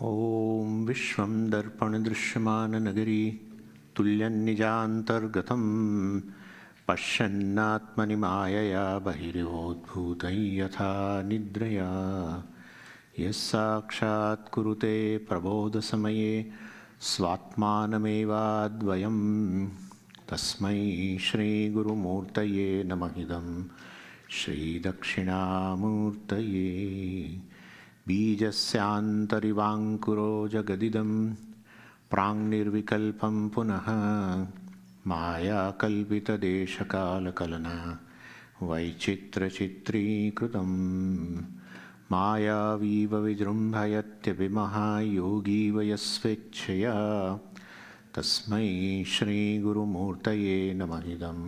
ॐ विश्वं दर्पणदृश्यमाननगरी तुल्यन्निजान्तर्गतं पश्यन्नात्मनि मायया बहिर्योद्भूतं यथा निद्रया यः साक्षात् कुरुते प्रबोधसमये स्वात्मानमेवाद्वयं तस्मै श्रीगुरुमूर्तये नमः इदं श्रीदक्षिणामूर्तये बीजस्यान्तरिवाङ्कुरो जगदिदं प्राङ्निर्विकल्पं पुनः मायाकल्पितदेशकालकलना वैचित्रचित्रीकृतं मायावीव विजृम्भयत्यभिमहायोगीव यस्वेच्छया तस्मै श्रीगुरुमूर्तये नमः इदं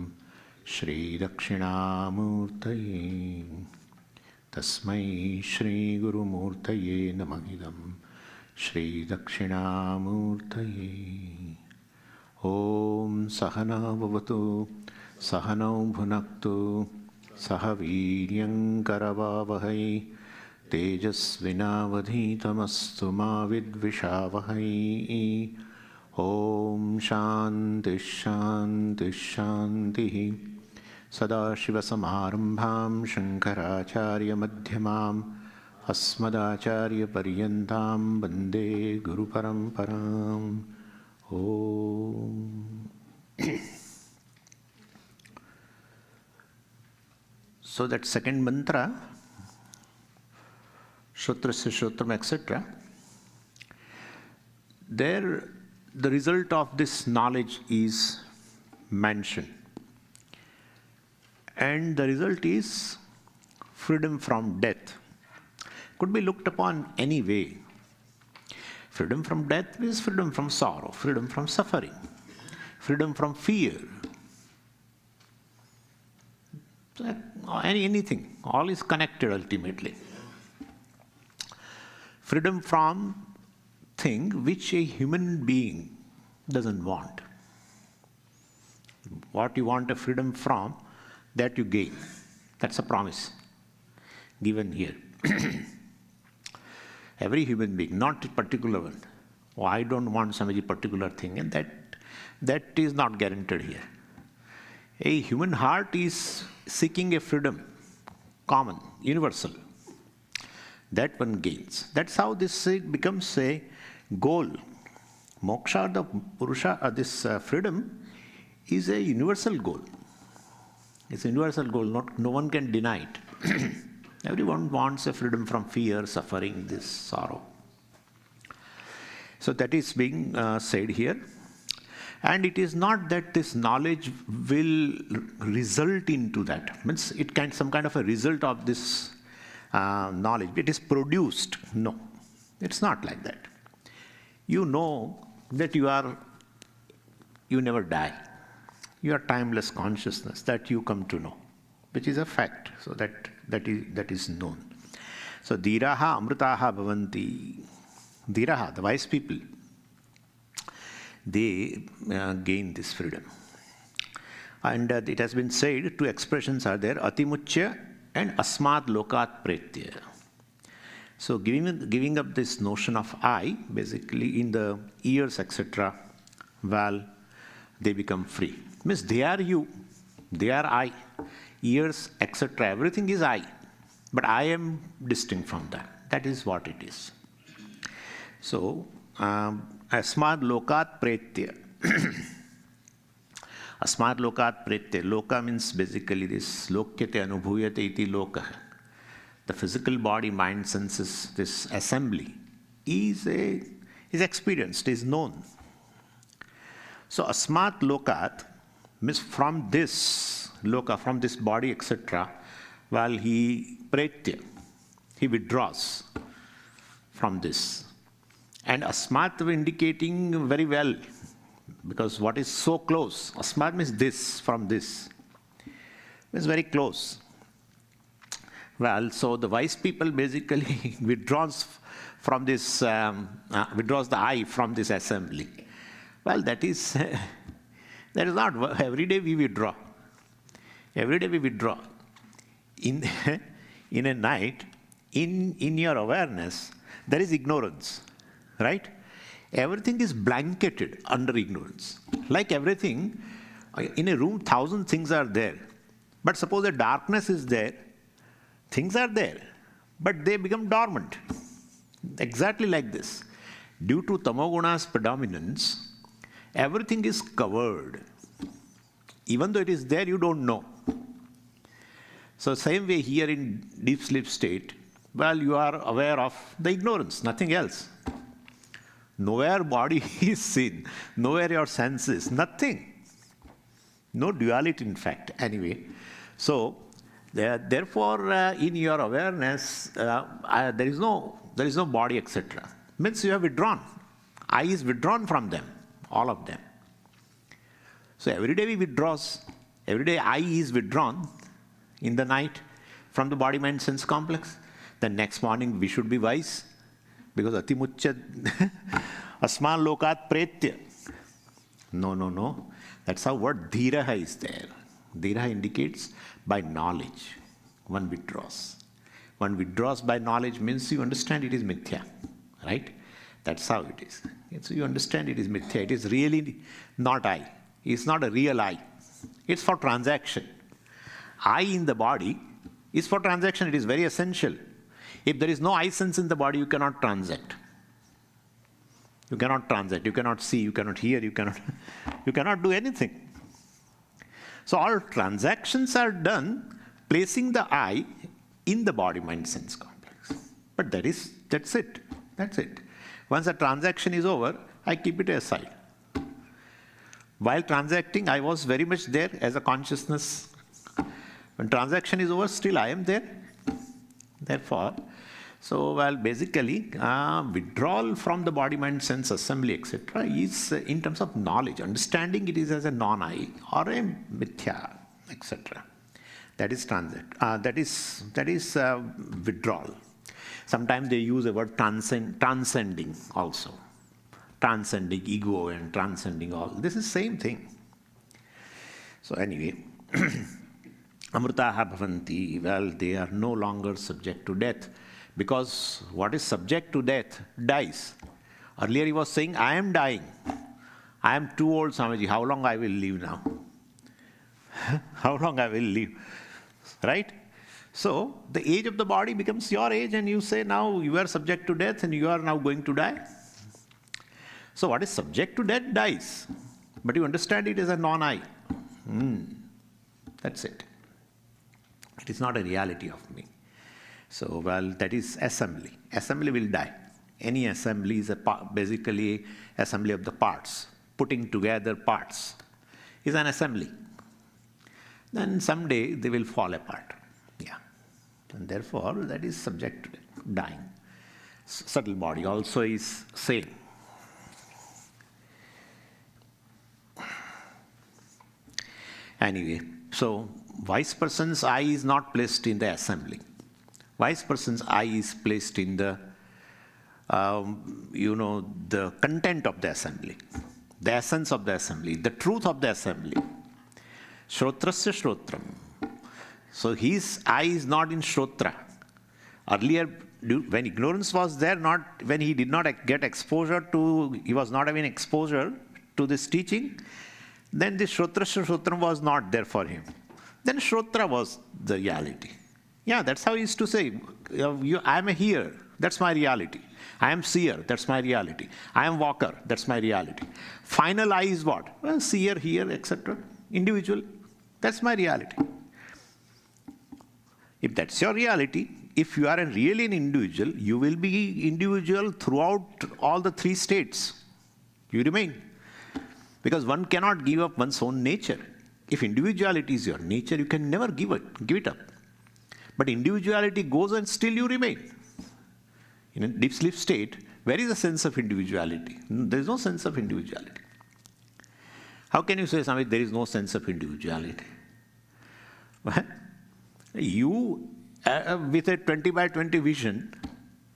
श्रीदक्षिणामूर्तये तस्मै श्रीगुरुमूर्तये नमः इदं श्रीदक्षिणामूर्तये। ॐ सहना भवतु सहनौ भुनक्तु सह वीर्यं करवावहै तेजस्विनावधीतमस्तु मा विद्विषावहै। ॐ शान्तिः शान्तिः शान्तिः। सदाशिवसमारम्भां शङ्कराचार्यमध्यमाम् अस्मदाचार्यपर्यन्तां वन्दे गुरुपरम्पराम्। ॐ So that second mantra, Shrotrasya Shrotram, etc., there the result of this knowledge is mentioned. And the result is freedom from death. Could be looked upon any way. Freedom from death means freedom from sorrow, freedom from suffering, freedom from fear. Anything, all is connected ultimately. Freedom from thing which a human being doesn't want. What you want a freedom from, that you gain. That's a promise given here. Every human being, not a particular one. Oh, I don't want some particular thing, and that is not guaranteed here. A human heart is seeking a freedom, common, universal. That one gains. That's how this becomes a goal. Moksha, the Purusha, this freedom is a universal goal. It's a universal goal, no one can deny it. Everyone wants a freedom from fear, suffering, this sorrow. So that is being said here. And it is not that this knowledge will result into that. Means it can some kind of a result of this knowledge. It is produced. No, it's not like that. You know that you never die. Your timeless consciousness that you come to know, which is a fact. So that is known. So dhiraha amrtaha bhavanti. Dhiraha, the wise people, they gain this freedom. And it has been said, two expressions are there, atimuchya and asmad lokat pretya. So giving up this notion of I, basically in the ears, etc., well, they become free. Means they are you, they are I, ears, etc., everything is I, but I am distinct from that. That is what it is. So, asmad lokat pretya. Asmad lokat pretya. Loka means basically this lokyate anubhuyate iti loka. The physical body, mind, senses, this assembly is experienced, is known. So, asmat lokat means from this loka, from this body, etc., while he pretya, he withdraws from this. And asmat indicating very well, because what is so close? Asmat means this, from this. It's very close. Well, so the wise people basically withdraws from this, withdraws the I from this assembly. Well, that is not, every day we withdraw. Every day we withdraw. In a night, in your awareness, there is ignorance. right? Everything is blanketed under ignorance. Like everything, in a room, 1,000 things are there. But suppose the darkness is there, things are there, but they become dormant. Exactly like this. Due to tamoguna's predominance, everything is covered. Even though it is there, you don't know. So same way here in deep sleep state, well, you are aware of the ignorance, nothing else. Nowhere body is seen, nowhere your senses, nothing. No duality, in fact, anyway. So, therefore, in your awareness, there is no body, etc. Means you have withdrawn. I is withdrawn from them, all of them. So every day we withdraws. Every day I is withdrawn in the night from the body, mind, sense complex. The next morning we should be wise, because atimucya asman lokat pretya. No. That's how word dhiraha is there. Dhiraha indicates by knowledge. One withdraws. One withdraws by knowledge means you understand it is mithya, right? That's how it is. So you understand it is mithya. It is really not I. It's not a real I. It's for transaction. I in the body is for transaction. It is very essential. If there is no I sense in the body, you cannot transact. You cannot transact. You cannot see. You cannot hear. You cannot do anything. So all transactions are done placing the I in the body, mind, sense complex. But that's it. That's it. Once the transaction is over, I keep it aside. While transacting, I was very much there as a consciousness. When transaction is over, still I am there. Therefore, basically, withdrawal from the body, mind, sense, assembly, etc. is in terms of knowledge, understanding it is as a non-I or a mithya, etc. That is withdrawal. Sometimes they use the word transcending also. Transcending ego and transcending all. This is same thing. So anyway, amrtaha bhavanti, well, they are no longer subject to death, because what is subject to death dies. Earlier he was saying, I am dying. I am too old, Swamiji. How long I will live now? How long I will live? Right? So the age of the body becomes your age, and you say now you are subject to death and you are now going to die. So what is subject to death dies. But you understand it as a non-I. That's it. It is not a reality of me. So, that is assembly. Assembly will die. Any assembly is basically assembly of the parts. Putting together parts is an assembly. Then someday they will fall apart. Yeah. And therefore, that is subject to dying. Subtle body also is same. Anyway, so wise person's I is not placed in the assembly. Wise person's I is placed in the, the content of the assembly, the essence of the assembly, the truth of the assembly. Shrotrasya shrotram. So his I is not in shrotra. Earlier, when ignorance was there, when he did not get exposure to, he was not having exposure to this teaching, then this Shrotrasya Shrotram was not there for him. Then Shrotra was the reality. Yeah, that's how he used to say, I am a hearer, that's my reality. I am seer, that's my reality. I am walker, that's my reality. Final I is what? Well, seer, hearer, etc. Individual, that's my reality. If that's your reality, if you are really an individual, you will be individual throughout all the three states. You remain. Because one cannot give up one's own nature. If individuality is your nature, you can never give it up. But individuality goes and still you remain. In a deep sleep state, where is the sense of individuality? There is no sense of individuality. How can you say, Swami, there is no sense of individuality? Well, you, with a 20 by 20 vision,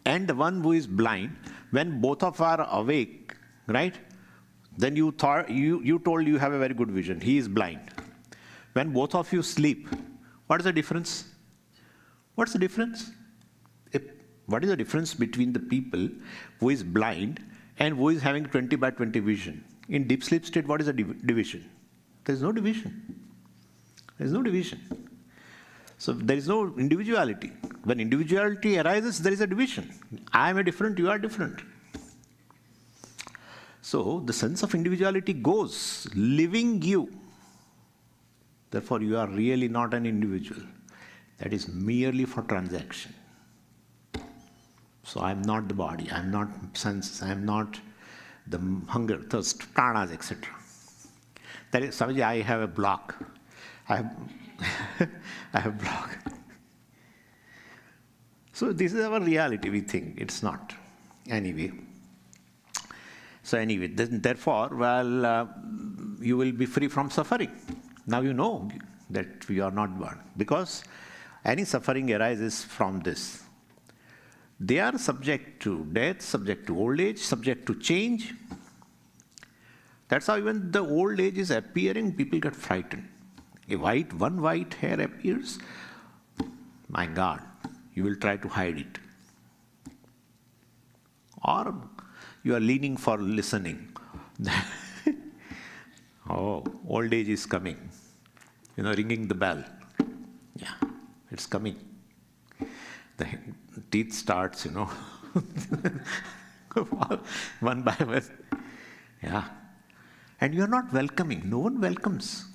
and the one who is blind, when both of are awake, right? Then you told you have a very good vision. He is blind. When both of you sleep, what is the difference? What's the difference? What is the difference between the people who is blind and who is having 20 by 20 vision? In deep sleep state, what is the division? There is no division. There is no division. So there is no individuality. When individuality arises, there is a division. I am a different, you are different. So the sense of individuality goes, living you. Therefore, you are really not an individual. That is merely for transaction. So I am not the body, I am not senses, I am not the hunger, thirst, pranas, etc. That is, Swamiji, I have a block. I have block. So this is our reality, we think. It's not. Anyway. So anyway, therefore, you will be free from suffering. Now you know that you are not born. Because any suffering arises from this. They are subject to death, subject to old age, subject to change. That's how even the old age is appearing, people get frightened. One white hair appears, my God, you will try to hide it. Or you are leaning for listening. Oh, old age is coming. Ringing the bell. Yeah, it's coming. The teeth starts, one by one. Yeah. And you are not welcoming. No one welcomes.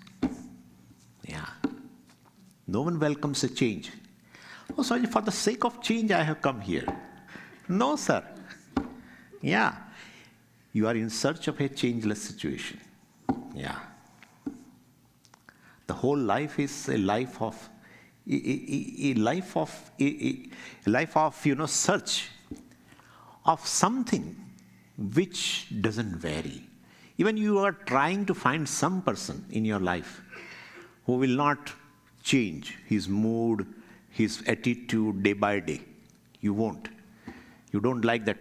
Yeah. No one welcomes a change. Oh, sorry, for the sake of change I have come here. No, sir. Yeah. You are in search of a changeless situation. Yeah. The whole life is a life of search of something which doesn't vary. Even you are trying to find some person in your life who will not change his mood, his attitude day by day. You won't. You don't like that.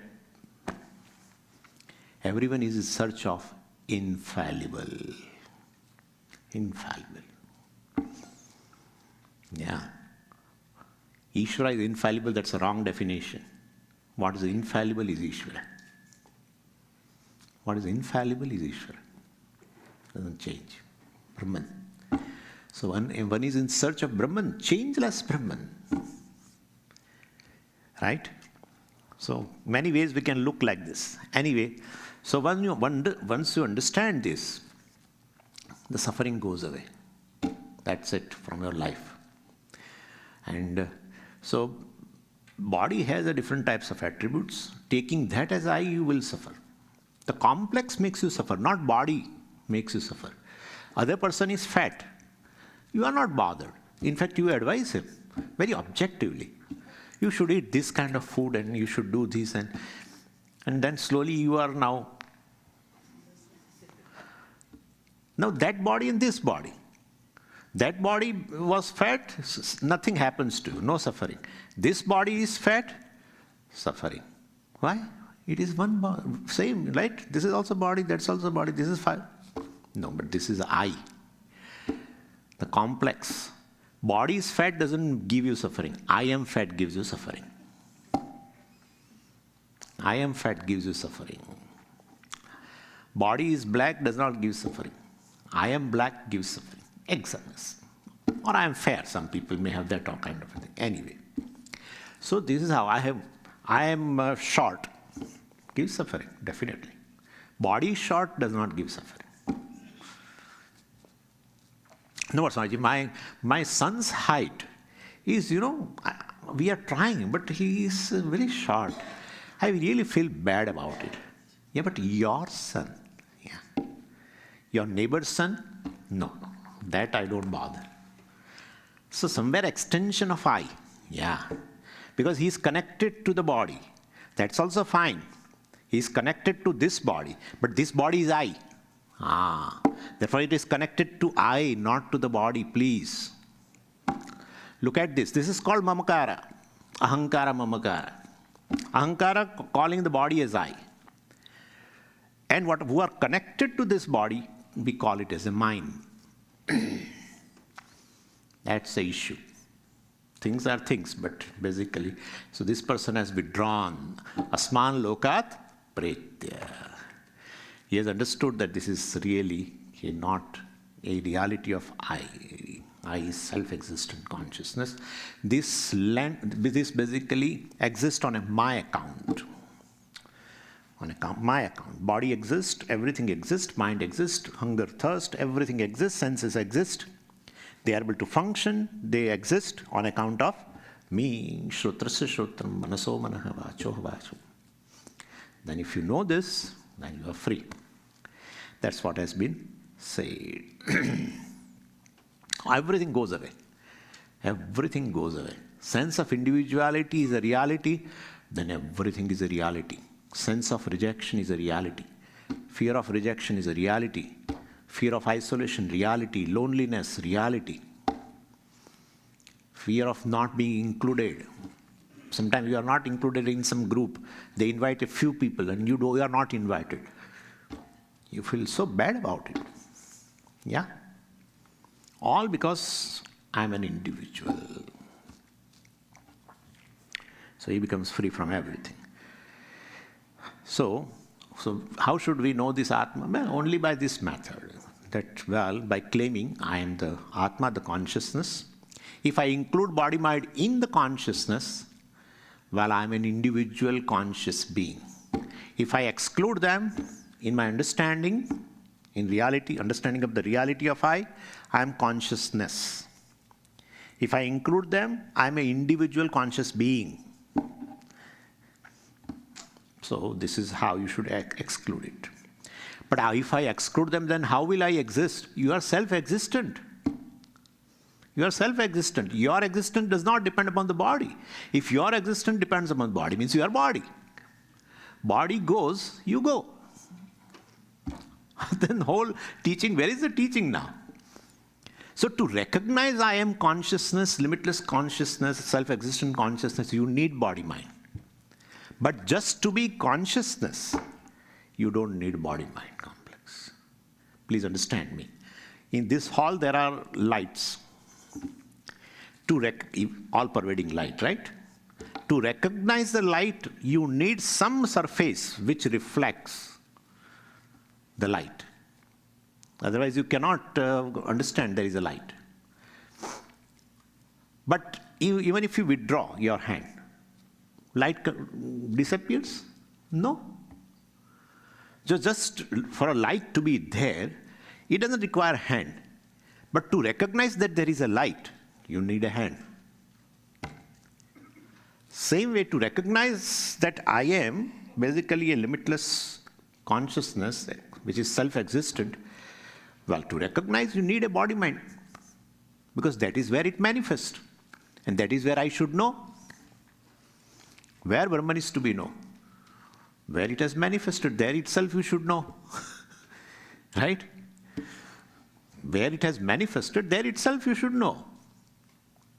Everyone is in search of infallible. Infallible. Yeah. Ishvara is infallible, that's a wrong definition. What is infallible is Ishvara. What is infallible is Ishvara. Doesn't change. Brahman. So one is in search of Brahman, changeless Brahman. Right? So many ways we can look like this. Anyway, so once you understand this, the suffering goes away. That's it from your life. And so body has a different types of attributes. Taking that as I, you will suffer. The complex makes you suffer, not body makes you suffer. Other person is fat. You are not bothered. In fact, you advise him very objectively. You should eat this kind of food and you should do this, and then slowly you are now that body and this body. That body was fat, nothing happens to you, no suffering. This body is fat, suffering. Why? It is one body, same, right? This is also body, that's also body, this is fire. No, but this is I. The complex. Body is fat doesn't give you suffering. I am fat gives you suffering. I am fat gives you suffering. Body is black does not give suffering. I am black gives suffering. Exactness. Or I am fair. Some people may have that kind of a thing. Anyway. So this is how I am short. Gives suffering, definitely. Body short does not give suffering. No, Swamiji, my son's height is, we are trying, but he is very short. I really feel bad about it. Yeah, but your son, yeah. Your neighbor's son, no, that I don't bother. So somewhere extension of I, yeah. Because he is connected to the body. That's also fine. He is connected to this body, but this body is I. Therefore it is connected to I, not to the body, please. Look at this. This is called mamakara. Ahankara mamakara. Ahankara calling the body as I. And who are connected to this body, we call it as a mind. That's the issue. Things are things, but basically, so this person has withdrawn. Asman lokat pretya. He has understood that this is really not a reality of I. I is self-existent consciousness. This basically exists on a my account. My account. Body exists, everything exists, mind exists, hunger, thirst, everything exists, senses exist. They are able to function, they exist on account of me, shrotrasya shrotram, manaso manaha, vacho vacho. Then if you know this, then you are free. That's what has been said. Everything goes away. Everything goes away. Sense of individuality is a reality, then everything is a reality. Sense of rejection is a reality. Fear of rejection is a reality. Fear of isolation, reality. Loneliness, reality. Fear of not being included. Sometimes you are not included in some group. They invite a few people and you are not invited. You feel so bad about it. Yeah? All because I'm an individual. So he becomes free from everything. So how should we know this Atma? Well, only by this method. That, well, by claiming I am the Atma, the consciousness. If I include body mind in the consciousness, well, I am an individual conscious being. If I exclude them in my understanding, in reality, understanding of the reality of I am consciousness. If I include them, I am an individual conscious being. So this is how you should exclude it. But if I exclude them, then how will I exist? You are self-existent. You are self-existent. Your existence does not depend upon the body. If your existence depends upon the body, means you are body. Body goes, you go. Then whole teaching, where is the teaching now? So to recognize I am consciousness, limitless consciousness, self-existent consciousness, you need body-mind. But just to be consciousness, you don't need body-mind complex. Please understand me. In this hall, there are lights. All-pervading light, right? To recognize the light, you need some surface which reflects the light. Otherwise, you cannot understand there is a light. But even if you withdraw your hand, light disappears? No. Just for a light to be there, it doesn't require hand. But to recognize that there is a light, you need a hand. Same way, to recognize that I am basically a limitless consciousness, which is self-existent, well, to recognize you need a body-mind. Because that is where it manifests. And that is where I should know. Where Brahman is to be known. Where it has manifested, there itself you should know. Right? Where it has manifested, there itself you should know.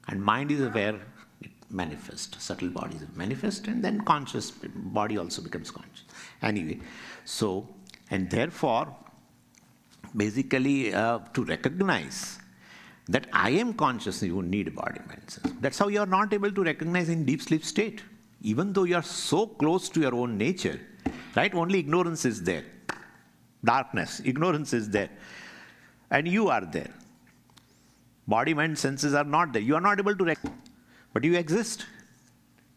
And mind is where it manifests. Subtle bodies manifest, and then conscious body also becomes conscious. Anyway, so, and therefore, basically, to recognize that I am conscious, you need body-mind. That's how you are not able to recognize in deep sleep state. Even though you are so close to your own nature, right? Only ignorance is there. Darkness, ignorance is there. And you are there. Body, mind, senses are not there. You are not able to recognize. But you exist.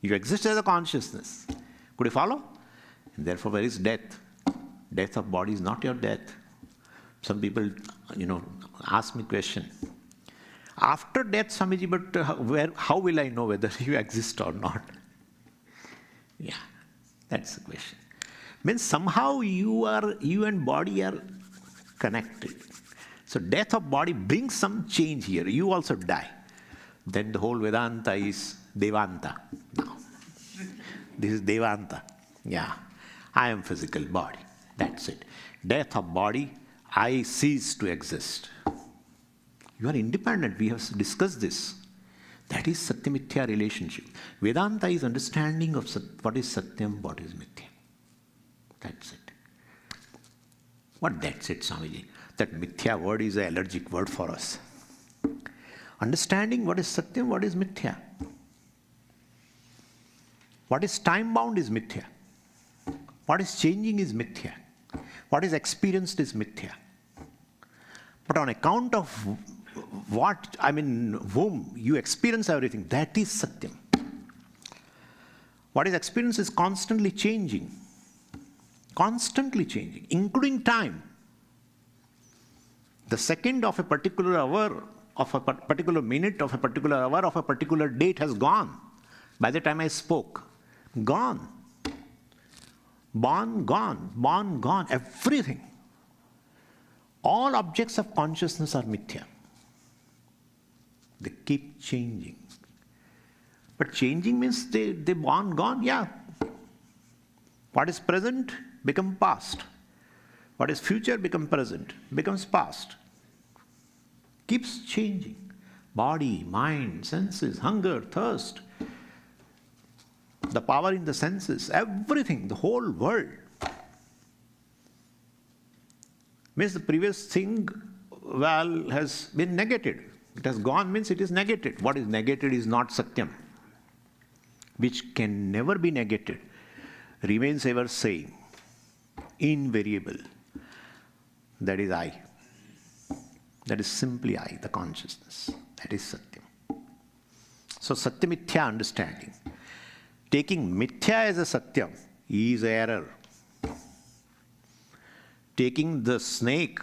You exist as a consciousness. Could you follow? And therefore, where is death? Death of body is not your death. Some people, ask me question. After death, Swamiji, but how will I know whether you exist or not? Yeah, that's the question. Means somehow you and body are connected. So death of body brings some change here. You also die. Then the whole Vedanta is Devanta. Now, this is Devanta. Yeah, I am physical body. That's it. Death of body, I cease to exist. You are independent. We have discussed this. That is Satya-Mithya relationship. Vedanta is understanding of what is Satyam, what is Mithya. That's it. What that's it, Swamiji? That Mithya word is an allergic word for us. Understanding what is Satyam, what is Mithya. What is time-bound is mithya. What is changing is mithya. What is experienced is mithya. But on account of whom you experience everything, that is satyam. What is experienced is constantly changing, including time. The second of a particular hour, of a particular minute, of a particular hour, of a particular date has gone. By the time I spoke, gone. Born, gone, everything. All objects of consciousness are mithya. They keep changing. But changing means they born, gone, yeah. What is present become past. What is future become present, becomes past. Keeps changing. Body, mind, senses, hunger, thirst, the power in the senses, everything, the whole world. Means the previous thing, has been negated. It has gone means it is negated. What is negated is not satyam, which can never be negated, remains ever same, invariable. That is I. That is simply I, the consciousness. That is satyam. So satyamithya understanding. Taking mithya as a satyam is error. Taking the snake,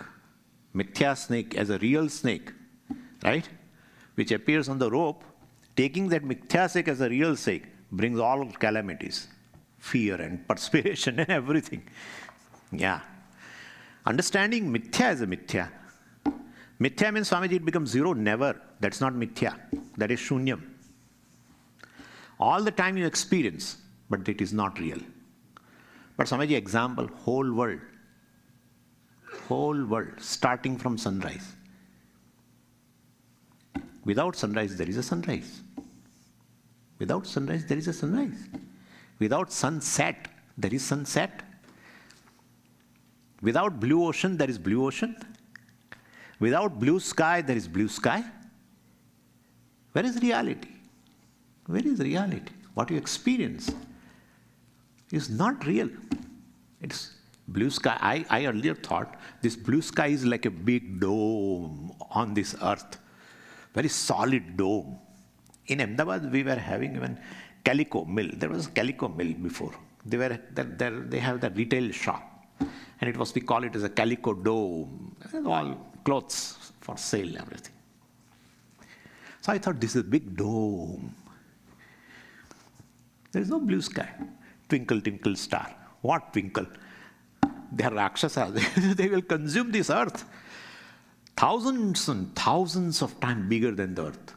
mithya snake, as a real snake, right, which appears on the rope, taking that mithya snake as a real snake brings all calamities, fear and perspiration and everything. Yeah. Understanding mithya as a mithya. Mithya means, Swamiji, it becomes zero, never. That's not mithya. That is shunyam. All the time you experience, but it is not real. But Swamiji, example, whole world, starting from sunrise. Without sunrise, there is a sunrise. Without sunrise, there is a sunrise. Without sunset, there is sunset. Without blue ocean, there is blue ocean. Without blue sky, there is blue sky. Where is reality? Where is reality? What you experience is not real. It's blue sky. I earlier thought this blue sky is like a big dome on this earth. Very solid dome. In Ahmedabad, we were having even calico mill. There was a calico mill before. They have the retail shop. And we call it as a calico dome. All clothes for sale, everything. So I thought this is a big dome. There is no blue sky. Twinkle, twinkle, star. What twinkle? They are Rakshasas. They will consume this earth. Thousands and thousands of times bigger than the earth.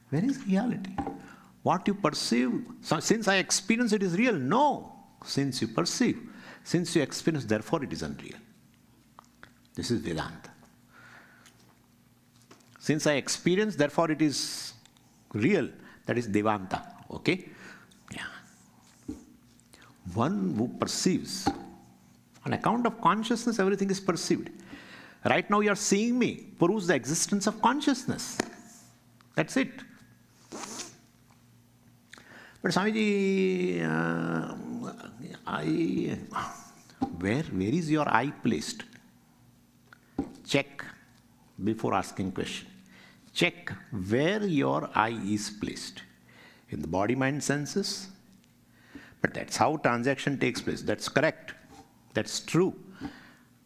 Where is reality? What you perceive, so since I experience it is real? No. Since you perceive, since you experience, therefore it is unreal. This is Vedanta. Since I experience, therefore it is real. That is Devanta. Okay? Yeah. One who perceives. On account of consciousness, everything is perceived. Right now you are seeing me. Proves the existence of consciousness. That's it. But Swamiji, where is your eye placed? Check before asking question. Check where your eye is placed. In the body, mind, senses. But that's how transaction takes place. That's correct. That's true.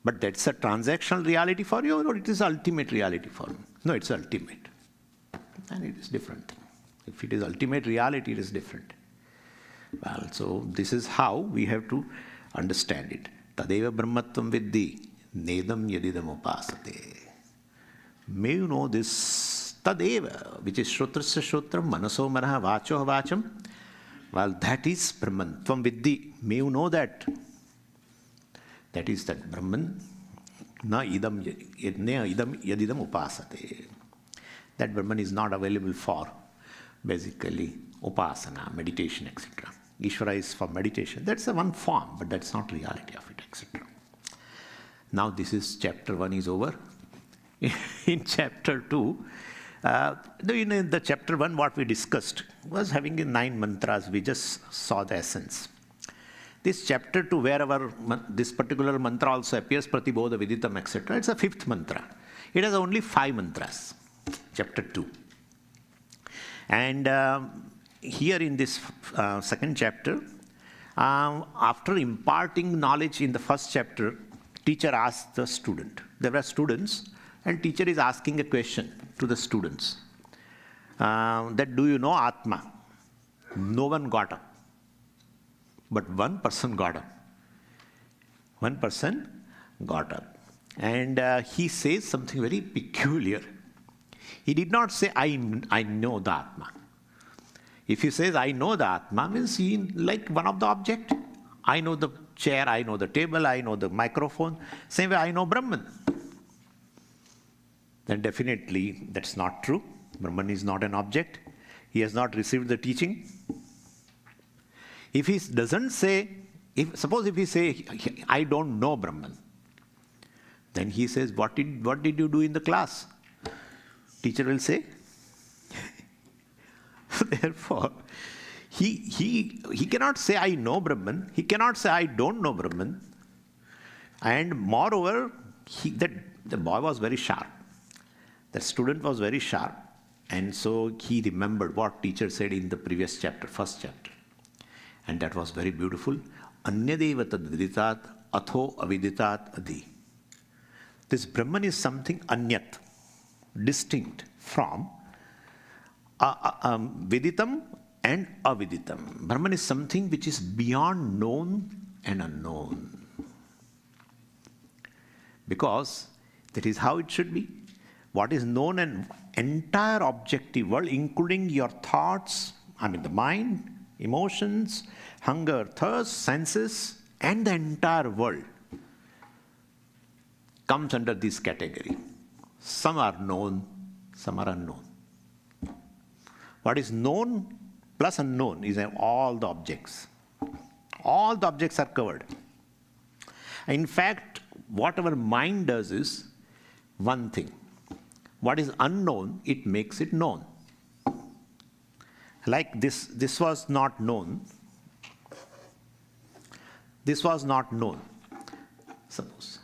But that's a transactional reality for you, or it is ultimate reality for you? No, it's ultimate. And it is different thing. If it is ultimate reality, it is different. Well, so this is how we have to understand it. Tadeva brahmatvam vidhi, nedam yadidam upasate. May you know this tadeva, which is shrotrasya shrotram, manaso manaha, vacho vacham. Well, that is Brahman. Tvam vidhi. May you know that. That is that Brahman. Na idam yadidam upasate. That Brahman is not available for basically upasana, meditation, etc. Ishvara is for meditation. That's a one form, but that's not reality of it, etc. Now this is chapter 1 is over. In chapter 2, In the chapter 1, what we discussed was having 9 mantras. We just saw the essence. This chapter 2, where this particular mantra also appears, pratibodha, vidyayā, etc., it's a 5th mantra. It has only 5 mantras, chapter 2. And here in this 2nd chapter, after imparting knowledge in the 1st chapter, teacher asked the student. There were students, and teacher is asking a question to the students. That do you know Atma? No one got up. But one person got up. One person got up. And he says something very peculiar. He did not say, I know the Atma. If he says, I know the Atma, means he like one of the object. I know the chair, I know the table, I know the microphone. Same way, I know Brahman. Then definitely that's not true. Brahman is not an object. He has not received the teaching. If he doesn't say, suppose if he say, I don't know Brahman, then he says, what did you do in the class? Teacher will say. Therefore, he cannot say, I know Brahman. He cannot say, I don't know Brahman. And moreover, the boy was very sharp. The student was very sharp. And so he remembered what teacher said in the previous chapter, 1st chapter. And that was very beautiful. Anyadeva tad viditat atho aviditat adi. This Brahman is something anyat, distinct from viditam and aviditam. Brahman is something which is beyond known and unknown. Because that is how it should be. What is known and entire objective world, including your thoughts, the mind, emotions, hunger, thirst, senses, and the entire world comes under this category. Some are known, some are unknown. What is known plus unknown is all the objects. All the objects are covered. In fact, what our mind does is one thing. What is unknown, it makes it known. Like this was not known. This was not known, suppose.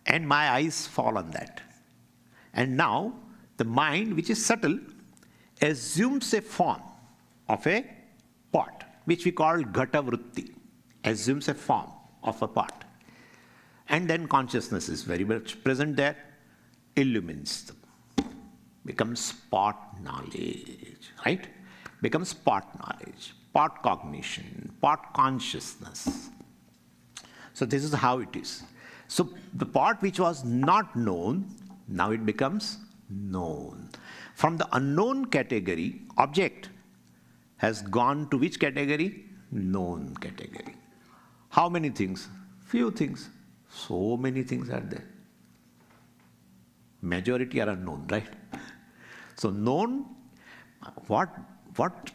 And my eyes fall on that. And now, the mind, which is subtle, assumes a form of a pot, which we call ghata vritti, assumes a form of a pot. And then consciousness is very much present there, illumines them, becomes pot knowledge, right? Becomes pot knowledge, pot cognition, pot consciousness. So this is how it is. So the pot which was not known, now it becomes known. From the unknown category, object has gone to which category? Known category. How many things? Few things. So many things are there. Majority are unknown, right? So known, what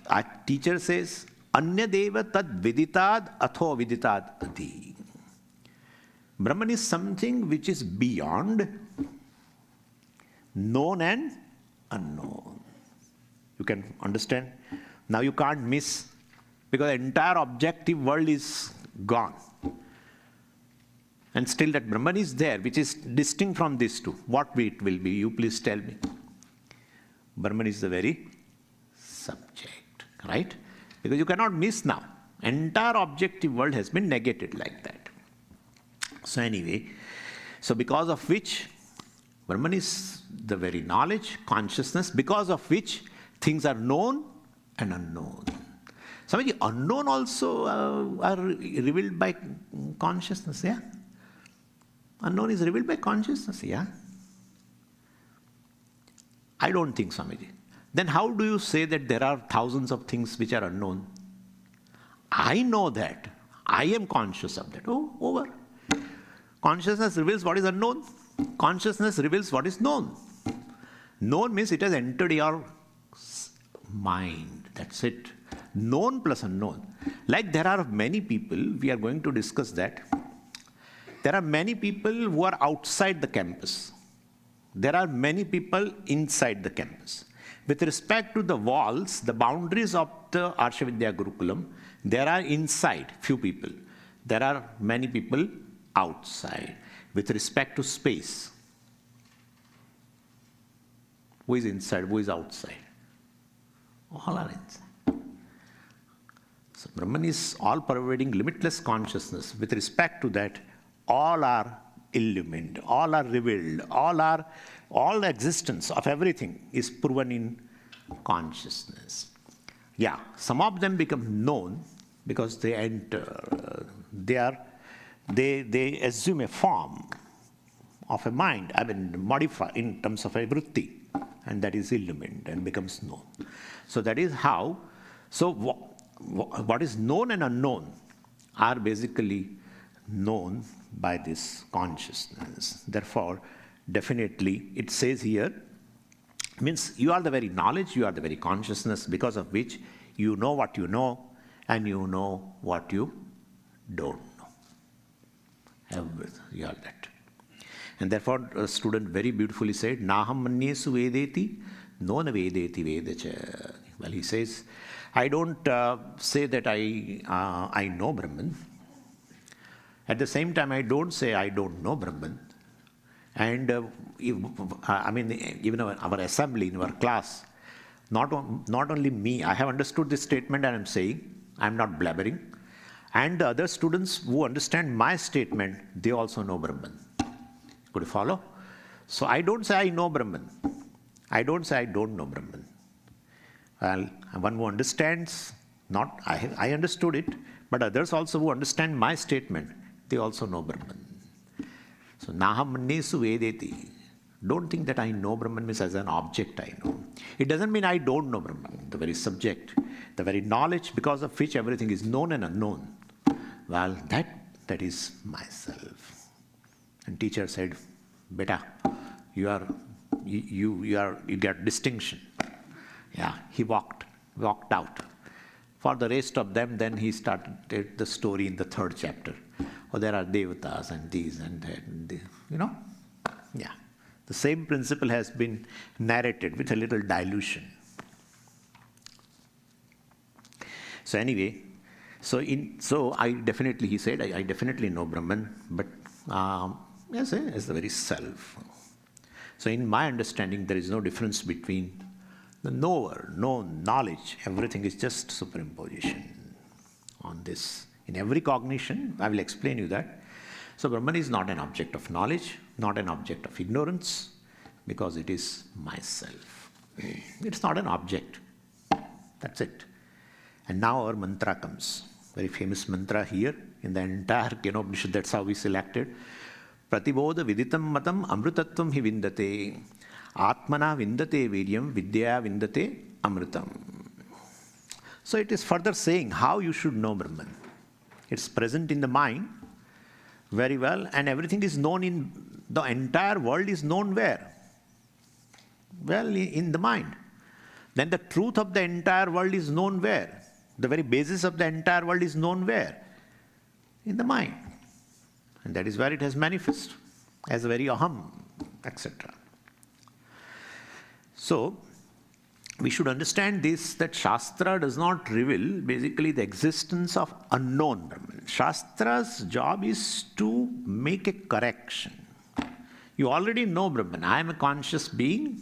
our teacher says, anyadeva tad viditat atho viditat adi. Brahman is something which is beyond known and unknown. You can understand? Now you can't miss, because the entire objective world is gone. And still that Brahman is there, which is distinct from these two. What it will be? You please tell me. Brahman is the very subject, right? Because you cannot miss now. Entire objective world has been negated like that. So anyway, so because of which Brahman is the very knowledge, consciousness, because of which things are known and unknown. Swamiji, unknown also are revealed by consciousness, yeah? Unknown is revealed by consciousness, yeah? I don't think, Swamiji. Then how do you say that there are thousands of things which are unknown? I know that. I am conscious of that. Oh, over. Consciousness reveals what is unknown. Consciousness reveals what is known. Known means it has entered your mind. That's it. Known plus unknown. Like there are many people, we are going to discuss that. There are many people who are outside the campus. there are many people inside the campus. With respect to the walls, the boundaries of the Arsha Vidya Gurukulam, there are inside few people. There are many people outside. With respect to space, who is inside, who is outside? All are inside. So Brahman is all-pervading, limitless consciousness. With respect to that, all are illumined, all are revealed, all the existence of everything is proven in consciousness. Yeah, some of them become known because they enter, they assume a form of a mind, modify in terms of a vritti, and that is illumined and becomes known. So that is how, so what is known and unknown are basically known by this consciousness. Therefore, definitely it says here, means you are the very knowledge, you are the very consciousness, because of which you know what you know and you know what you don't know. Everything, you are that. And therefore, a student very beautifully said, Naham manyesu vedeti, no na vedeti vedacha. Well, he says, I don't say that I know Brahman. At the same time, I don't say I don't know Brahman. And even our assembly, in our class, not only me, I have understood this statement and I'm saying, I'm not blabbering. And the other students who understand my statement, they also know Brahman. Could you follow? So I don't say I know Brahman. I don't say I don't know Brahman. Well, one who understands, not I understood it, but others also who understand my statement, they also know Brahman. So Naham manyesu vedeti. Don't think that I know Brahman means as an object I know. It doesn't mean I don't know Brahman, the very subject, the very knowledge because of which everything is known and unknown. Well, that is myself. And teacher said, Beta, you get distinction. Yeah, he walked out. For the rest of them, then he started the story in the 3rd chapter. Oh, there are devatas and these and that, and yeah. The same principle has been narrated with a little dilution. So anyway, so I definitely, he said, I definitely know Brahman, but yes, as the very self. So in my understanding, there is no difference between the knower, known, knowledge. Everything is just superimposition on this. In every cognition, I will explain you that. So Brahman is not an object of knowledge, not an object of ignorance, because it is myself. It's not an object. That's it. And now our mantra comes. Very famous mantra here in the entire Upanishad. That's how we selected. Pratibodha vindate'mṛtam amrtattvam hi vindate. ātmanā vindate vīryaṃ, vidyayā amrtam. So it is further saying how you should know Brahman. It's present in the mind very well, and everything is known in the entire world is known where? Well, in the mind. Then the truth of the entire world is known where? The very basis of the entire world is known where? In the mind. And that is where it has manifest as a very aham, etc. So, we should understand this, that Shastra does not reveal basically the existence of unknown Brahman. Shastra's job is to make a correction. You already know Brahman. I am a conscious being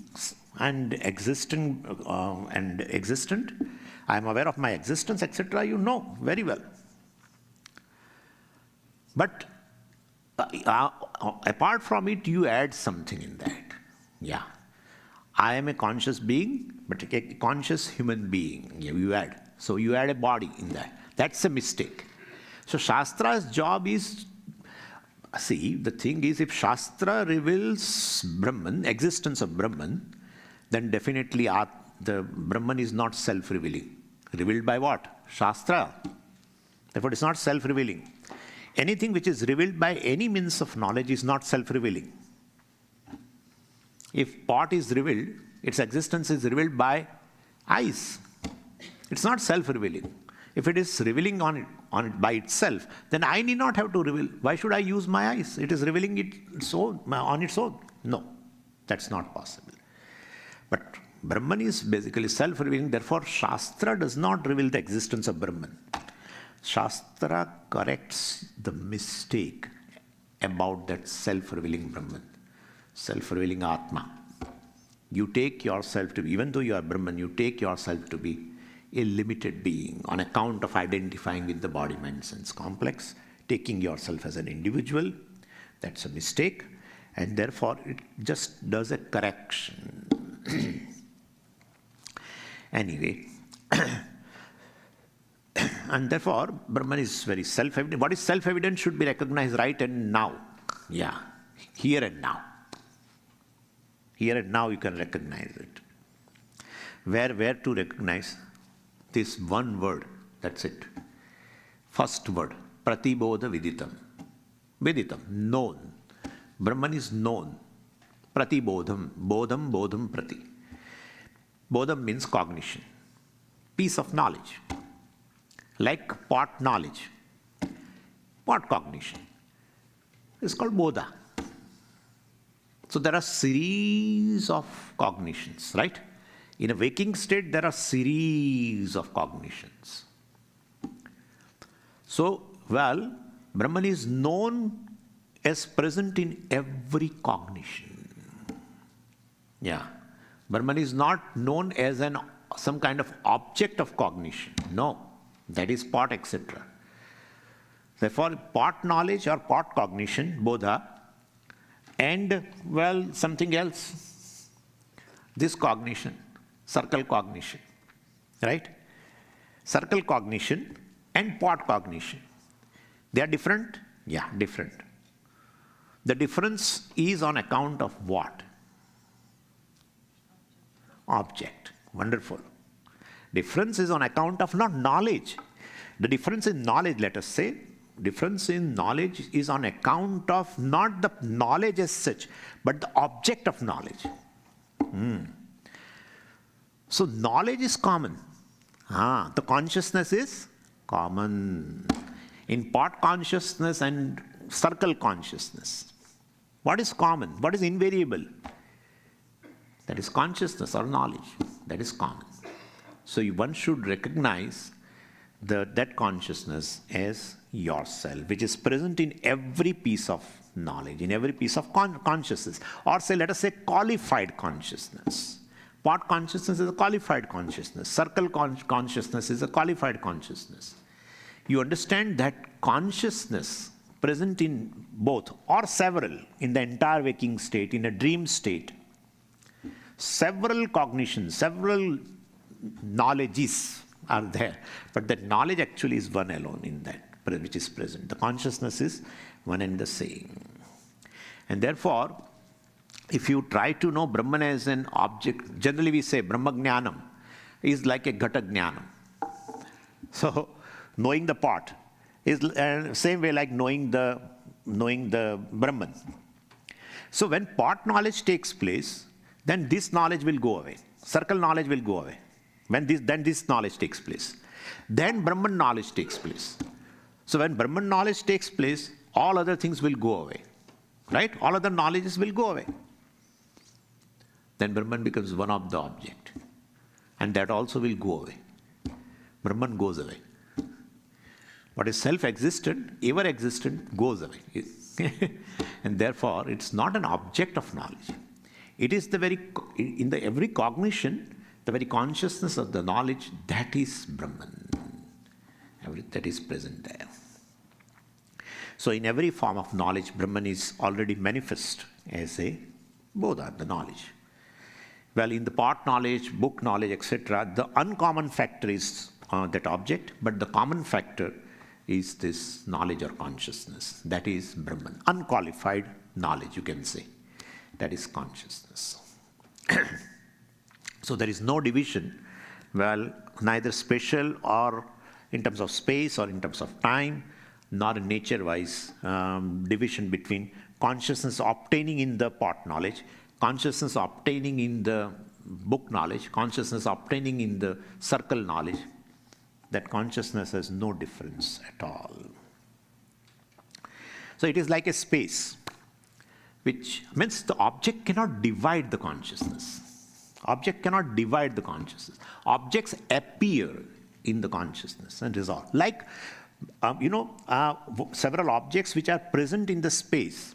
and existent. I am aware of my existence, etc. You know very well. But apart from it, you add something in that. Yeah. I am a conscious being, but a conscious human being. You add. So you add a body in that. That's a mistake. So Shastra's job is, see, the thing is, if Shastra reveals Brahman, existence of Brahman, then definitely the Brahman is not self-revealing. Revealed by what? Shastra. Therefore, it's not self-revealing. Anything which is revealed by any means of knowledge is not self-revealing. If pot is revealed, its existence is revealed by eyes. It's not self-revealing. If it is revealing on it by itself, then I need not have to reveal. Why should I use my eyes? It is revealing it on its own. No. That's not possible. But Brahman is basically self-revealing, therefore Shastra does not reveal the existence of Brahman. Shastra corrects the mistake about that self-revealing Brahman, self-revealing ātmā. You take yourself to be, even though you are Brahman, you take yourself to be a limited being on account of identifying with the body, mind, sense complex, taking yourself as an individual. That's a mistake, and therefore it just does a correction. Anyway, and therefore Brahman is very self-evident. What is self-evident should be recognized right and now. Yeah, here and now. Here and now you can recognize it. Where to recognize? This one word, that's it. First word, pratibodha viditam. Viditam, known. Brahman is known. Pratibodham, bodham prati. Bodham means cognition, piece of knowledge. Like pot knowledge, pot cognition. It's called bodha. So there are series of cognitions, right? In a waking state, there are series of cognitions. So, well, Brahman is known as present in every cognition. Yeah. Brahman is not known as some kind of object of cognition. No. That is pot, etc. Therefore, pot knowledge or pot cognition, bodha, and, well, something else, this cognition, circle cognition, right? Circle cognition and pot cognition. They are different? Yeah, different. The difference is on account of what? Object. Wonderful. Difference is on account of not knowledge. The difference in knowledge, let us say, difference in knowledge is on account of not the knowledge as such, but the object of knowledge. So knowledge is common. The consciousness is common. In pot consciousness and circle consciousness, what is common? What is invariable? That is consciousness or knowledge. That is common. So one should recognize that consciousness as yourself, which is present in every piece of knowledge, in every piece of consciousness. Or say, let us say, qualified consciousness. Pot consciousness is a qualified consciousness. Circle consciousness is a qualified consciousness. You understand that consciousness present in both or several, in the entire waking state, in a dream state, several cognitions, several knowledges are there, but that knowledge actually is one alone in that, which is present. The consciousness is one and the same. And therefore, if you try to know Brahman as an object, generally we say Brahma Jnanam is like a Ghata Jnanam. So, knowing the pot is same way like knowing the Brahman. So when pot knowledge takes place, then this knowledge will go away. Circle knowledge will go away. Then this knowledge takes place. Then Brahman knowledge takes place. So when Brahman knowledge takes place, all other things will go away. Right? All other knowledges will go away. Then Brahman becomes one of the object. And that also will go away. Brahman goes away. What is self-existent, ever existent, goes away. And therefore, it's not an object of knowledge. It is every cognition, the very consciousness of the knowledge, that is Brahman. That is present there. So in every form of knowledge, Brahman is already manifest as a bodha, the knowledge. Well, in the pot knowledge, book knowledge, etc., the uncommon factor is that object, but the common factor is this knowledge or consciousness. That is Brahman. Unqualified knowledge, you can say. That is consciousness. So there is no division, well, neither spatial or in terms of space or in terms of time, nor nature-wise division between consciousness obtaining in the pot knowledge, consciousness obtaining in the book knowledge, consciousness obtaining in the circle knowledge. That consciousness has no difference at all. So it is like a space. which means the object cannot divide the consciousness. Object cannot divide the consciousness. Objects appear in the consciousness and resolve. Like, several objects which are present in the space.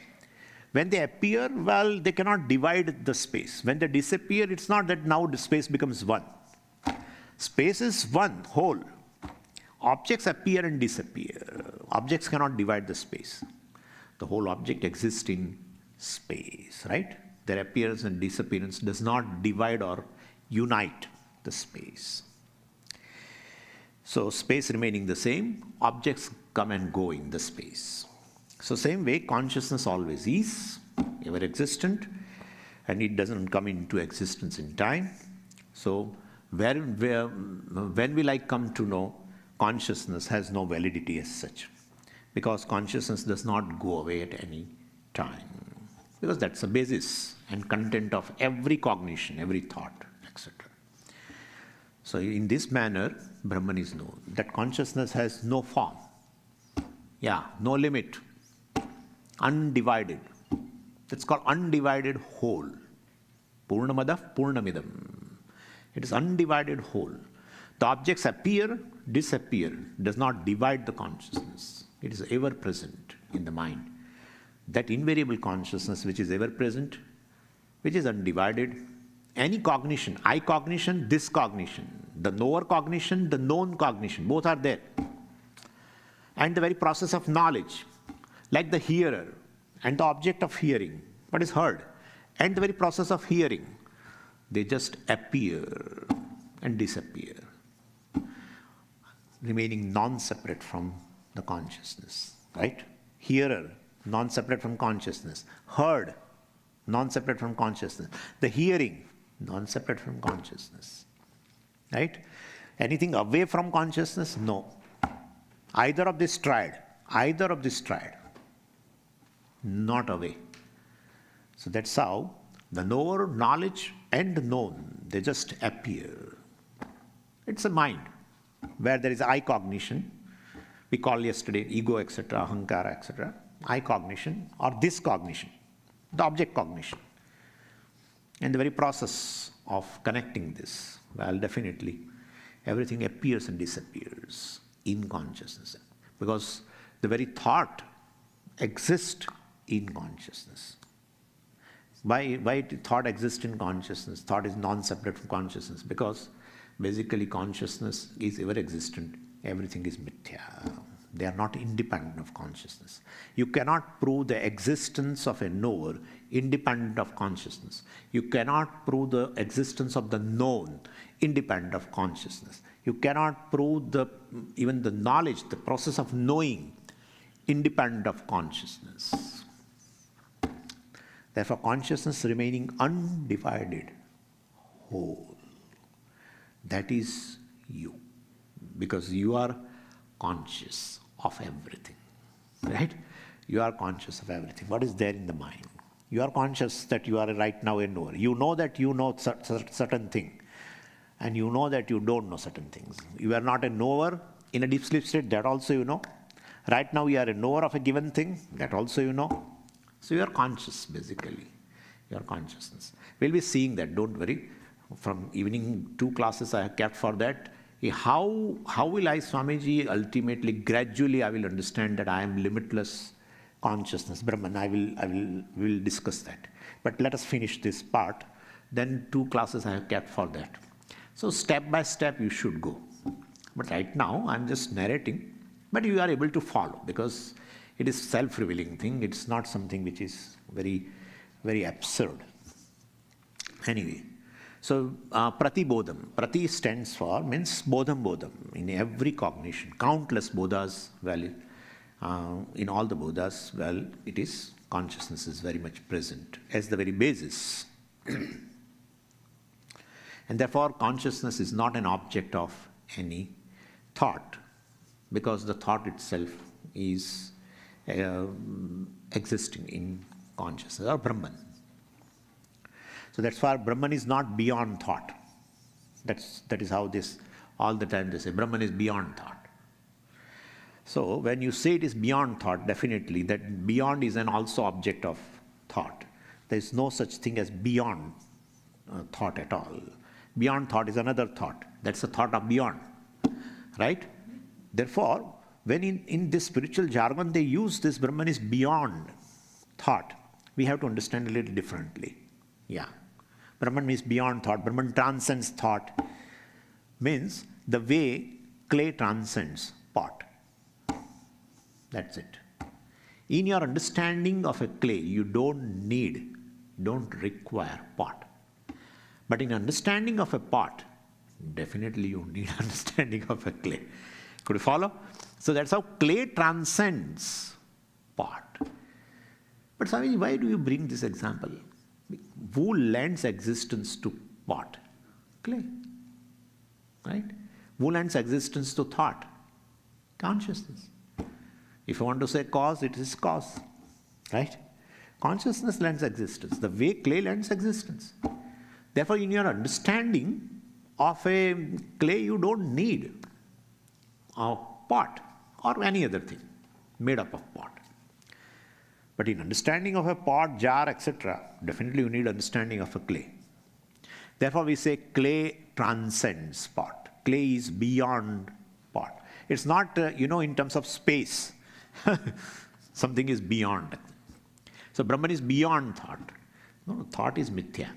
When they appear, well, they cannot divide the space. When they disappear, it's not that now the space becomes one. Space is one whole. Objects appear and disappear. Objects cannot divide the space. The whole object exists in space, right? Their appearance and disappearance does not divide or unite the space. So space remaining the same, objects come and go in the space. So same way, consciousness always is, ever existent, and it doesn't come into existence in time. So when will I come to know consciousness has no validity as such? Because consciousness does not go away at any time. Because that's the basis and content of every cognition, every thought, etc. So in this manner, Brahman is known. That consciousness has no form. No limit. Undivided. That's called undivided whole. Purnamada Purnamidam. It is undivided whole. The objects appear, disappear, does not divide the consciousness. It is ever present in the mind. That invariable consciousness which is ever present, which is undivided, any cognition, I cognition, this cognition, the knower cognition, the known cognition, both are there. And the very process of knowledge, like the hearer and the object of hearing, what is heard, and the very process of hearing, they just appear and disappear, remaining non-separate from the consciousness, right? Hearer, non-separate from consciousness. Heard, non-separate from consciousness. The hearing, non-separate from consciousness, right? Anything away from consciousness? No. Either of this triad, not away. So that's how the knower, knowledge, and known, they just appear. It's a mind where there is I cognition. We call yesterday ego, etc., ahankara, etc. I cognition or this cognition, the object cognition. And the very process of connecting this, well, definitely everything appears and disappears in consciousness. Because the very thought exists in consciousness. Why thought exists in consciousness? Thought is non-separate from consciousness. Because basically consciousness is ever existent. Everything is mithya. They are not independent of consciousness. You cannot prove the existence of a knower independent of consciousness. You cannot prove the existence of the known independent of consciousness. You cannot prove even the knowledge, the process of knowing, independent of consciousness. Therefore, consciousness remaining undivided whole. That is you. Because you are conscious of everything, right? You are conscious of everything. What is there in the mind? You are conscious that you are right now a knower. You know that you know certain thing, and you know that you don't know certain things. You are not a knower in a deep sleep state, that also you know. Right now you are a knower of a given thing, that also you know. So you are conscious, basically. Your consciousness. We'll be seeing that, don't worry. From evening 2 classes I have kept for that. How will I, Swamiji, ultimately, gradually I will understand that I am limitless consciousness, Brahman. I will discuss that. But let us finish this part. Then 2 classes I have kept for that. So step by step you should go. But right now I'm just narrating, but you are able to follow because it is self-revealing thing. It's not something which is very, very absurd. Anyway. So, pratibodham. Prati stands for, means bodham bodham. In every cognition, countless bodhas, in all the bodhas, it is, consciousness is very much present as the very basis. And therefore, consciousness is not an object of any thought, because the thought itself is existing in consciousness, or Brahman. So that's why Brahman is not beyond thought. That is how this, all the time they say, Brahman is beyond thought. So when you say it is beyond thought, definitely that beyond is an also object of thought. thought. There is no such thing as beyond thought at all. Beyond thought is another thought. That's a thought of beyond, right? Therefore, when in this spiritual jargon they use this Brahman is beyond thought, we have to understand a little differently. Yeah. Brahman means beyond thought. Brahman transcends thought. Means the way clay transcends pot. That's it. In your understanding of a clay, you don't require pot. But in understanding of a pot, definitely you need understanding of a clay. Could you follow? So that's how clay transcends pot. But Swamiji, why do you bring this example? Who lends existence to pot? Clay. Right? Who lends existence to thought? Consciousness. If you want to say cause, it is cause. Right? Consciousness lends existence. The way clay lends existence. Therefore, in your understanding of a clay, you don't need a pot or any other thing made up of pot. But in understanding of a pot, jar, etc., definitely you need understanding of a clay. Therefore, we say clay transcends pot. Clay is beyond pot. It's not, in terms of space. Something is beyond. So Brahman is beyond thought. No, thought is mithya.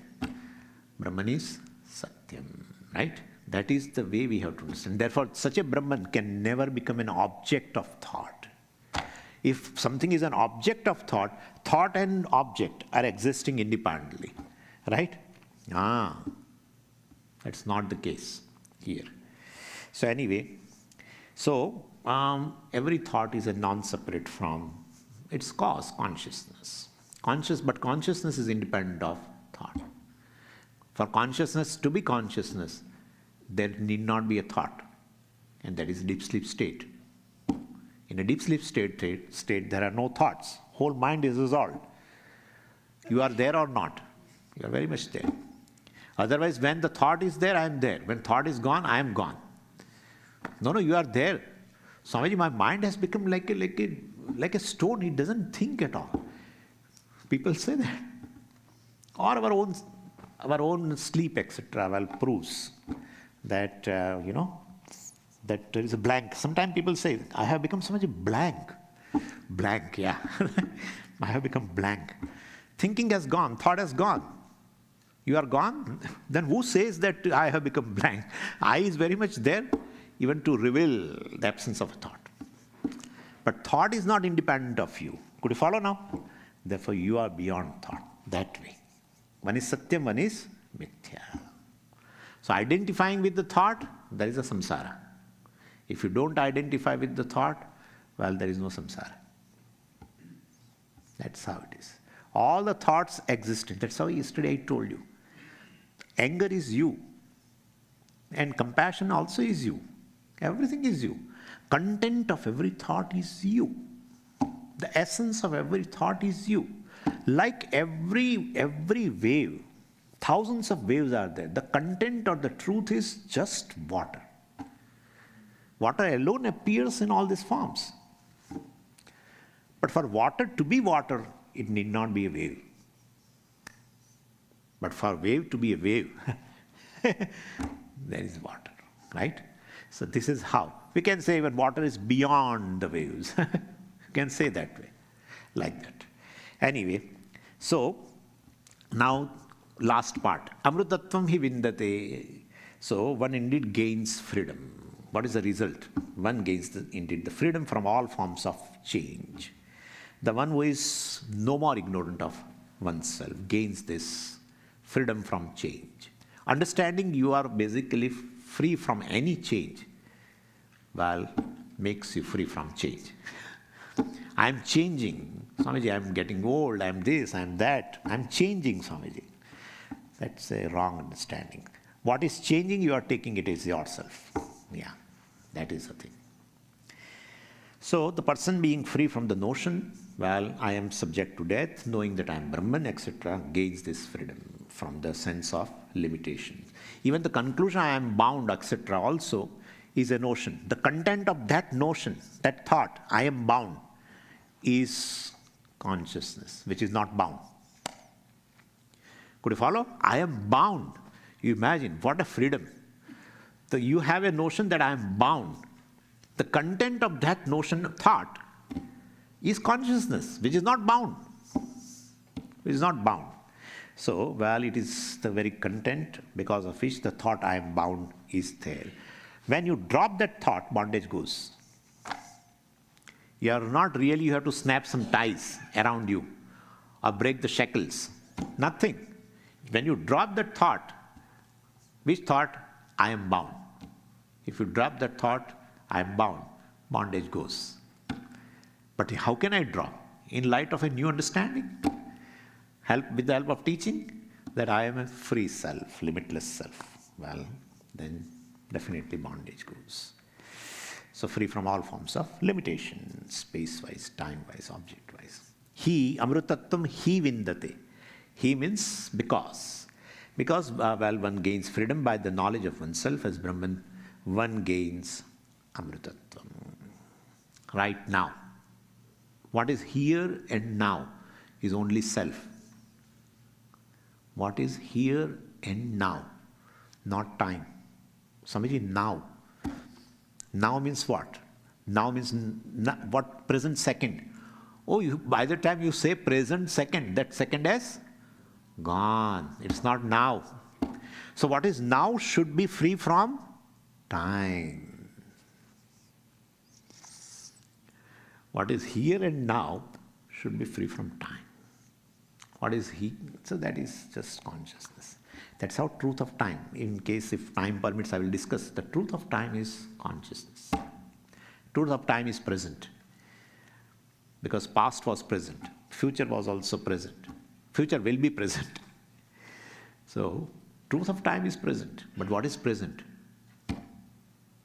Brahman is satyam, right? That is the way we have to understand. Therefore, such a Brahman can never become an object of thought. If something is an object of thought, thought and object are existing independently, right? That's not the case here. So anyway, every thought is a non-separate from its cause, consciousness. But consciousness is independent of thought. For consciousness to be consciousness, there need not be a thought, and that is deep sleep state. In a deep sleep state, there are no thoughts. Whole mind is resolved. You are there or not. You are very much there. Otherwise, when the thought is there, I am there. When thought is gone, I am gone. No, you are there. Swamiji, my mind has become like a stone. It doesn't think at all. People say that. Or our own sleep, etc., proves that, that there is a blank. Sometimes people say, I have become so much blank. Blank, yeah. I have become blank. Thinking has gone, thought has gone. You are gone? Then who says that I have become blank? I is very much there, even to reveal the absence of a thought. But thought is not independent of you. Could you follow now? Therefore, you are beyond thought, that way. One is satyam, one is mithya. So identifying with the thought, there is a samsara. If you don't identify with the thought, well, there is no samsara. That's how it is. All the thoughts exist. That's how yesterday I told you. Anger is you. And compassion also is you. Everything is you. Content of every thought is you. The essence of every thought is you. Like every wave, thousands of waves are there. The content or the truth is just water. Water alone appears in all these forms. But for water to be water, it need not be a wave. But for wave to be a wave, there is water, right? So this is how. We can say when water is beyond the waves. You can say that way, like that. Anyway, so now last part. Amrtatam hi vindate. So one indeed gains freedom. What is the result? One gains indeed the freedom from all forms of change. The one who is no more ignorant of oneself gains this freedom from change. Understanding you are basically free from any change, well, makes you free from change. I am changing. Swamiji, I am getting old, I am this, I am that. I am changing, Swamiji. That's a wrong understanding. What is changing, you are taking it as yourself. Yeah, that is the thing. So the person being free from the notion, well, I am subject to death, knowing that I am Brahman, etc., gains this freedom from the sense of limitation. Even the conclusion, I am bound, etc., also is a notion. The content of that notion, that thought, I am bound, is consciousness, which is not bound. Could you follow? I am bound. You imagine, what a freedom. So you have a notion that I am bound. The content of that notion of thought is consciousness, which is not bound. Which is not bound. So, well, it is the very content because of which the thought I am bound is there. When you drop that thought, bondage goes. You are not really, you have to snap some ties around you or break the shackles. Nothing. When you drop that thought, which thought? I am bound. If you drop that thought, I am bound, bondage goes. But how can I drop? In light of a new understanding? With the help of teaching that I am a free self, limitless self. Well, then definitely bondage goes. So free from all forms of limitation, space-wise, time-wise, object-wise. He, amrtatam, he vindate. He means because. Because, one gains freedom by the knowledge of oneself as Brahman, one gains amrtatam. Right now. What is here and now is only self. What is here and now, not time. Swamiji, now. Now means what? Now means what? Present second. Oh, by the time you say present second, that second has gone. It's not now. So what is now should be free from time. What is here and now should be free from time. What is he? So that is just consciousness. That's how truth of time. In case if time permits, I will discuss. The truth of time is consciousness. Truth of time is present. Because past was present. Future was also present. Future will be present. So, truth of time is present. But what is present?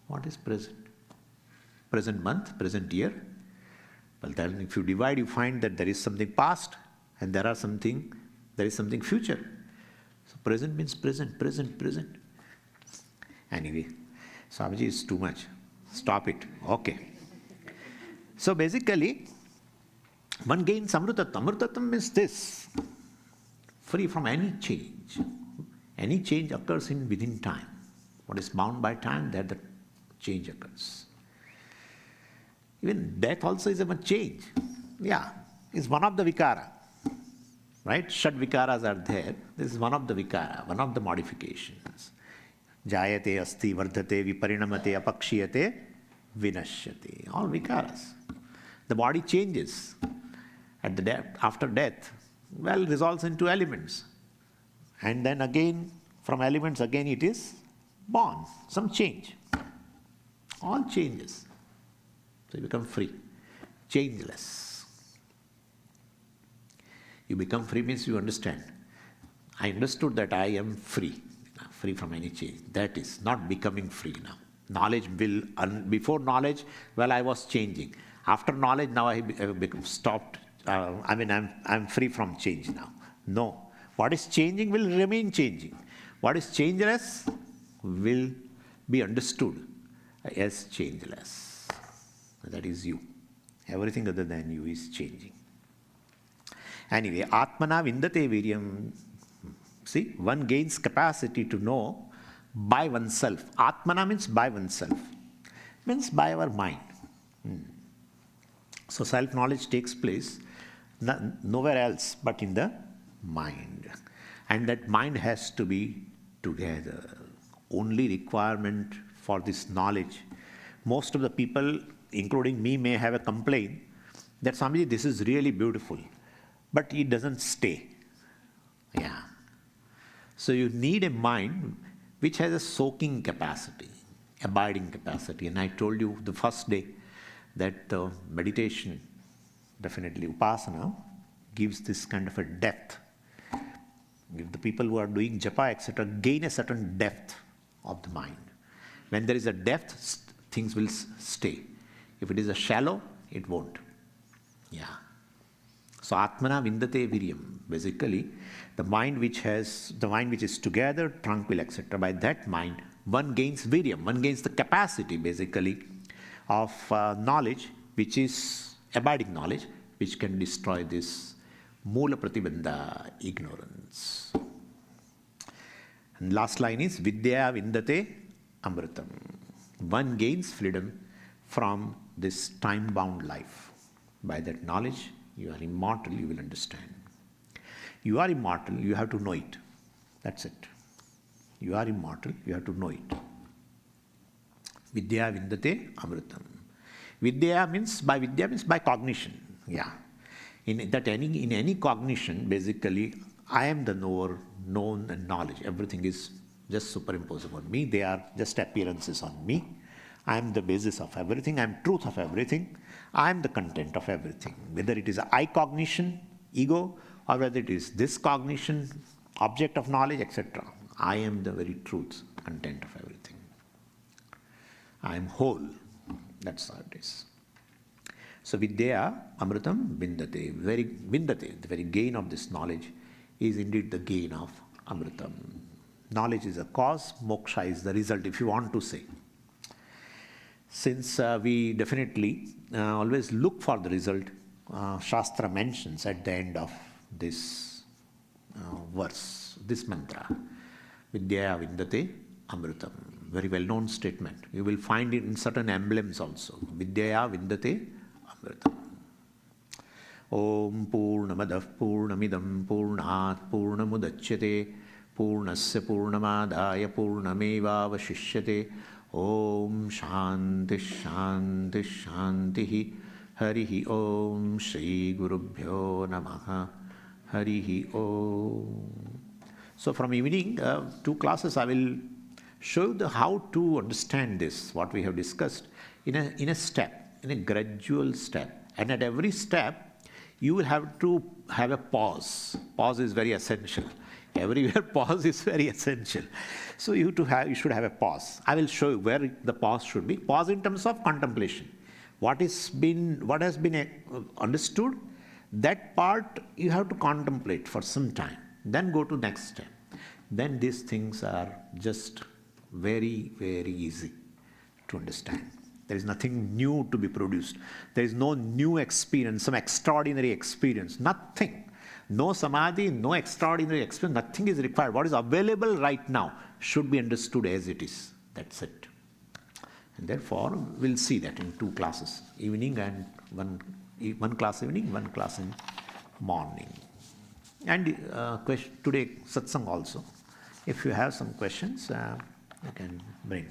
What is present? Present month, present year. Well, then if you divide, you find that there is something past and there is something future. So present means present, present, present. Anyway, Swamiji is too much. Stop it. Okay. So basically, one gains amrtatam. Amrtatam means this. Free from any change. Any change occurs within time. What is bound by time, there the change occurs. Even death also is a change. Yeah, it's one of the vikara. Right? Shad vikaras are there. This is one of the vikara, one of the modifications. Jayate, asti, vardhate, viparinamate, apakshiyate, vinashyate. All vikaras. The body changes at the after death. Well, resolves into elements. And then again, from elements again it is born. Some change. All changes. So you become free. Changeless. You become free means you understand. I understood that I am free. Free from any change. That is not becoming free now. Knowledge will, before knowledge, well, I was changing. After knowledge, now I have become stopped. I'm free from change now. No. What is changing will remain changing. What is changeless will be understood as changeless. That is you. Everything other than you is changing. Anyway, ātmanā vindate vīryaṃ. See, one gains capacity to know by oneself. Ātmanā means by oneself. Means by our mind. So self-knowledge takes place nowhere else but in the mind. And that mind has to be together. Only requirement for this knowledge. Most of the people, including me, may have a complaint that Swamiji, this is really beautiful. But it doesn't stay. Yeah. So you need a mind which has a soaking capacity, abiding capacity. And I told you the first day that meditation, definitely upasana, gives this kind of a depth. If the people who are doing japa, etc., gain a certain depth of the mind. When there is a depth, things will stay. If it is a shallow, it won't. Yeah. So ātmanā vindate vīryaṃ. Basically, the mind which is together, tranquil, etc. By that mind, one gains vīryaṃ. One gains the capacity, basically, of knowledge, which is abiding knowledge, which can destroy this mūla pratibandha, ignorance. And last line is vidyaya vindate'mṛtam. One gains freedom from this time-bound life. By that knowledge, you are immortal, you will understand. You are immortal, you have to know it. That's it. You are immortal, you have to know it. Vidyaya vindate'mṛtam. Vidyaya means by cognition. Yeah. In any cognition, basically, I am the knower, known and knowledge. Everything is just superimposed on me. They are just appearances on me. I am the basis of everything. I am truth of everything. I am the content of everything. Whether it is I cognition, ego, or whether it is this cognition, object of knowledge, etc. I am the very truth, content of everything. I am whole. That's how it is. So vidyaya amrtam vindate. The very gain of this knowledge is indeed the gain of amrtam. Knowledge is a cause, moksha is the result, if you want to say. Since we definitely always look for the result, Shastra mentions at the end of this verse, this mantra, vidyaya vindate amrtam. Very well known statement. You will find it in certain emblems also. Vidyaya vindate amrtam. Om Purnamadav Purnamidam Purnat Purnamudachyate Purnasya Purnamadaya Purnamevavashishyate. Om Shanti Shanti Shanti Harihi Om Shri Gurubhyo Namaha Harihi Om. So from evening, 2 classes I will show you how to understand this, what we have discussed, in a step, in a gradual step. And at every step, you will have to have a pause. Pause is very essential. Everywhere pause is very essential. So you should have a pause. I will show you where the pause should be. Pause in terms of contemplation. What has been understood, that part you have to contemplate for some time. Then go to next step. Then these things are just very, very easy to understand. There is nothing new to be produced. There is no new experience, some extraordinary experience. Nothing. No samadhi, no extraordinary experience. Nothing is required. What is available right now should be understood as it is. That's it. And therefore, we'll see that in 2 classes. Evening and one class evening, 1 class in morning. And today satsang also. If you have some questions, you can bring.